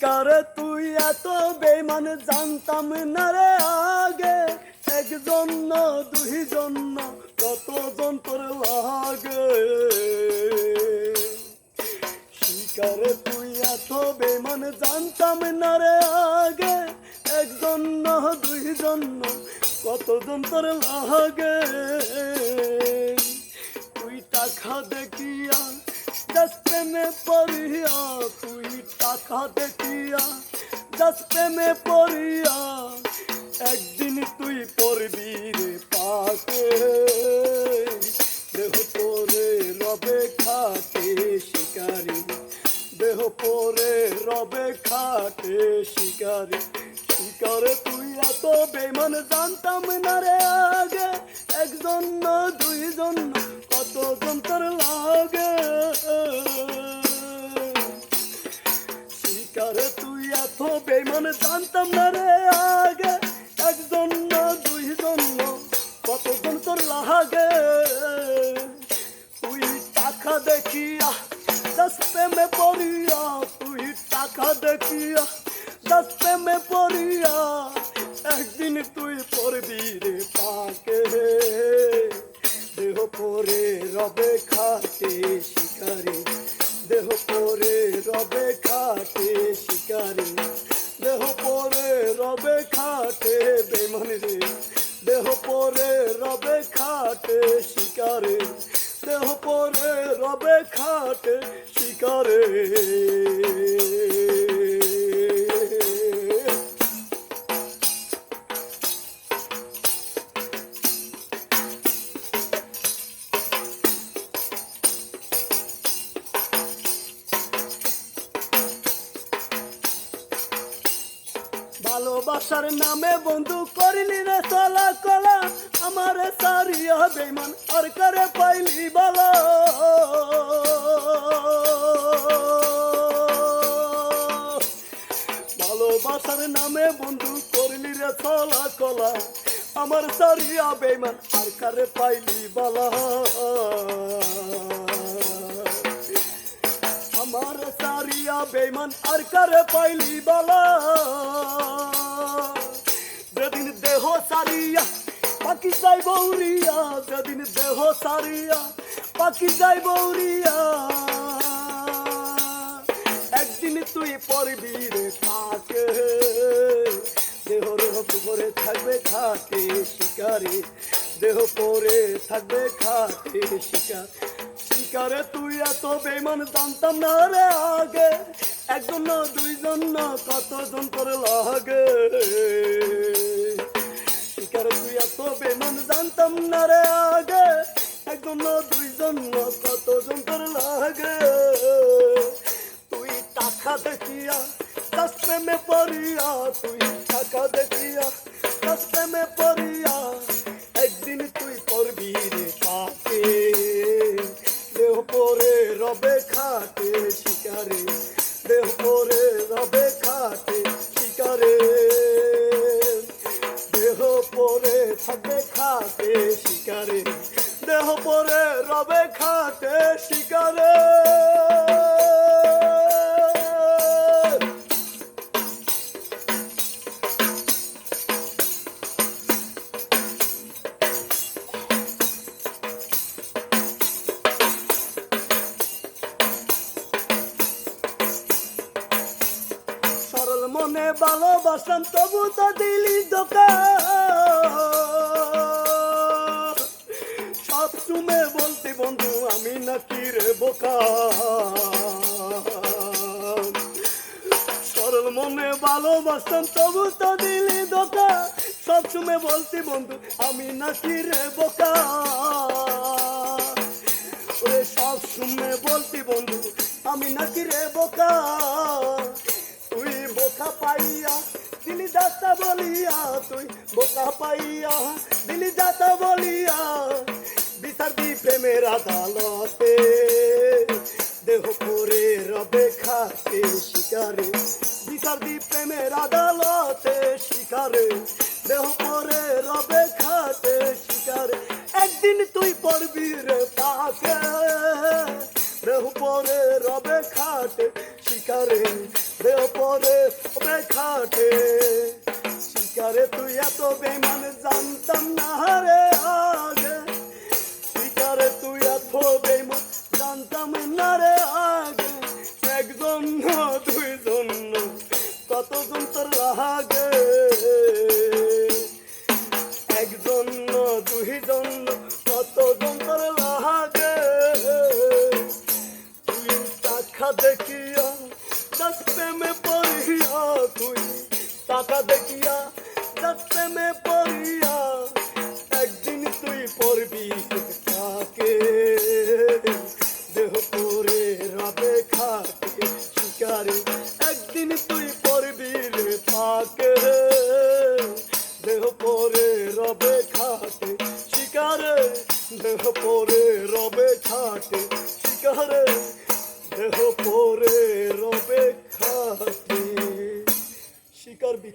শিকারে তুই এত বেমান জানতাম না রে আগে, একজন না দুইজন না কতজন তোর লাগে। শিকারে তুই এত বেমান জানতাম না রে আগে, একজন না দুইজন না কতজন তোর লাগে। তুই টাকা দেখিয়া যাস প্রেমে পড়িয়া, তুই টাকা দেখিয়া যাস প্রেমে পড়িয়া, একদিন তুই পড়বি রে পাকে। দেহ পরে রবে খাটে শিকারি, দেহ পরে রবে খাটে শিকারি। শিকারে তুই এত বেমান জানতাম না রে আগে, একজন না দুইজন না কতজন তোর লাগে। শিকারে তুই এত বেমান জানতাম না রে আগে, একজন না দুইজন না কতজন তোর লাগে। তুই টাকা দেখিয়া যাস প্রেমে পড়িয়া, তুই টাকা দেখিয়া যাস প্রেমে পড়িয়া, একদিন তুই পড়বি রে পাকে। দেহ পরে রবে খাটে শিকারি, দেহ পরে রবে খাটে শিকারি, দেহ পরে রবে খাটে বেমান রে, দেহ পরে রবে খাটে শিকারে, দেহ পরে রবে খাটে শিকারে। ভালোবাসার নামে বন্ধু করলি রে চলা কলা, আমার সারিয়া বেমান আর করে পাইলি বলো। ভালোবাসার নামে বন্ধু করলি রে চলা কলা, আমার সারিয়া বেমান আর করে পাইলি বলো। আমার সারিয়া বেমান আর করে পাইলি বলা। যেদিন দেহ সারিয়া পাখি যাই বৌরিয়া, যেদিন দেহ সারিয়া পাখি যাই বৌরিয়া, একদিন তুই পড়বি রে পাকে। দেহর পরে থাকবে খাটে শিকারি, দেহ পরে থাকবে খাটে শিকার। শিকারে তুই এত বেমান জানতাম না রে আগে, একজন না দুইজন না কতজন তোর লাগে। শিকারে তুই এত বেমান জানতাম না রে আগে, একজন না দুইজন না কতজন তোর লাগে। তুই টাকা দেখিয়া যাস প্রেমে পড়িয়া, তুই টাকা দেখিয়া যাস প্রেমে পড়িয়া, একদিন তুই পড়বি রে পাকে। দেহ পরে রবে খাটে শিকারে, দেহ পরে রবে খাটে শিকারে, দেহ পরে থাকবে খাটে শিকারে, দেহ পরে রবে খাটে শিকারে। মনে ভালোবাসলাম তবু তো দিলি ধোঁকা, সব শুনে বলতে বন্ধু আমি নাকি রে বোকা। সরল মনে ভালোবাসলাম তবু তো দিলি ধোঁকা, সব শুনে বলতে বন্ধু আমি নাকি রে বোকা। ওরে সব শুনে বলতে বন্ধু আমি নাকি রে বোকা। তুই বোকা পাইয়া দিলি দাতা বলিয়া, তুই বোকা পাইয়া দিলি দাতা বলিয়া, বিচার দি প্রেমের আদালতে। দেহ পরে রবে খাটে শিকারে, বিচার দি প্রেমের আদালতে শিকারে, দেহ পরে রবে খাটে শিকারে, একদিন তুই পড়বি রে পাকে। দেহ পরে রবে খাটে শিকারে। শিকারে দেহ পরে হবে খাটে শিকারে তুই এত বেমান জানতাম না রে আগে শিকারে তুই এত বেমান জানতাম না রে আগে একজন না দুইজন না কতজন তোর লাগে একজন না দুইজন না কতজন তোর লাগে তুই টাকা দেখিয়া দশ প্রেমে পড়িয়া তুই টাকা দেখিয়া দশ প্রেমে পড়িয়া একদিন তুই পড়বি তাকে দেহ পরে রবে খাটে শিকারে একদিন তুই পড়বি রে তাকে দেহ পরে রবে খাটে শিকারে দেহ পরে রবে খাটে শিকারে দেহ পরে রবে খাটে শিকার